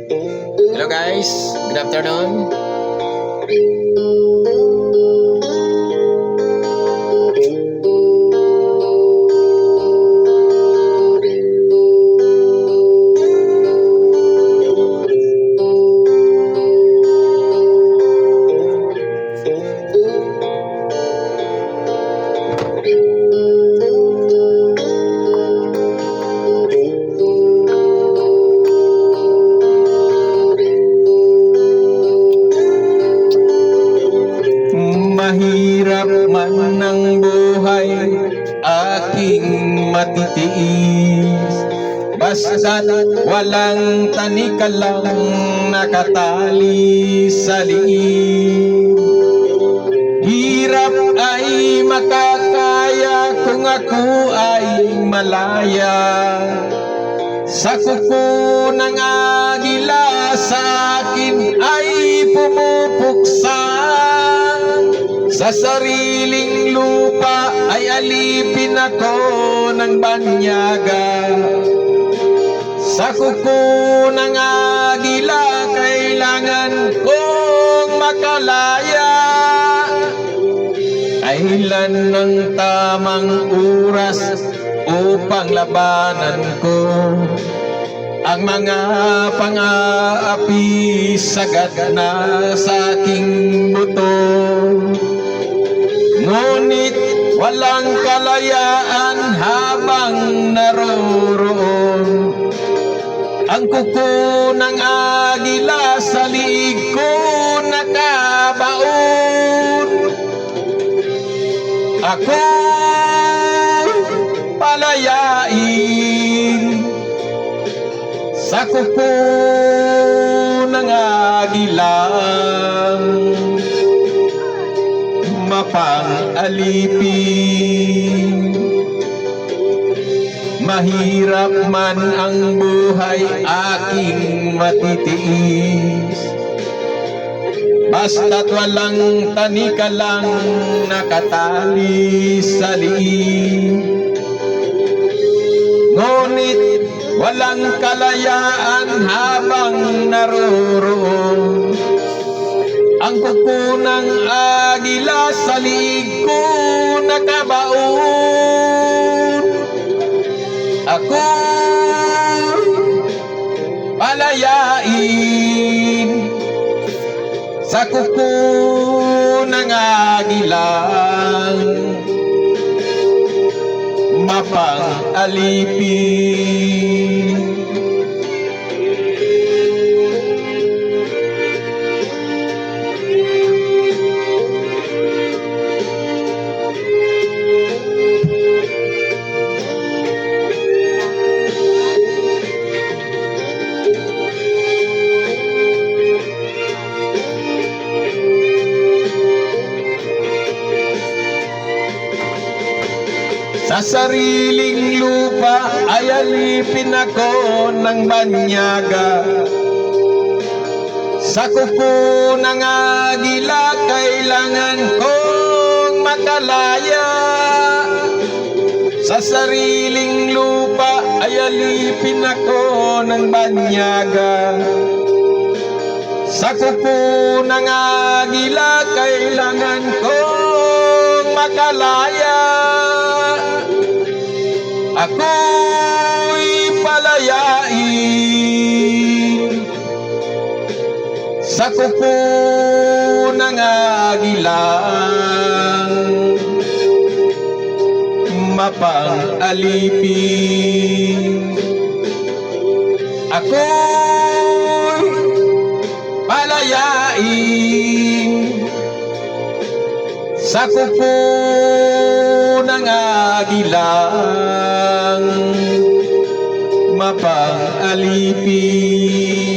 Hello guys, good afternoon. Mahirap man ang buhay, aking matitiis. Basta't walang tanikalang nakatali sa liig. Hirap ay makakaya kung ako ay malaya. Sa kuko ng agila sa akin ay pumupuksa. Sa sariling lupa ay alipin ako ng banyaga. Sa kuko ng agila kailangan kong makalaya. Kailan ang tamang oras upang labanan ko ang mga pang-aapi sagad na sa aking buto. Ngunit walang kalayaan habang naroroon ang kuko ng agila sa liig ko nakabaon. Ako palayain sa kuko ng agilang mapang-alipin. Mahirap man ang buhay, aking matitiis. Basta't walang tanikalang nakatali sa liig. Ngunit walang kalayaan habang naroroon ang kuko ng agila sa liig ko nakabaon. Ako palayain sa kuko ng agilang mapang-alipin. Sa sariling lupa ay alipin ako ng banyaga. Sa kuko ng agila kailangan kong makalaya. Sa sariling lupa ay alipin ako ng banyaga. Sa kuko ng agila kailangan kong makalaya. Ako'y palayain sa kuko ng agilang mapang-alipin. Ako'y palayain sa kuko ng agilang mapang-alipin.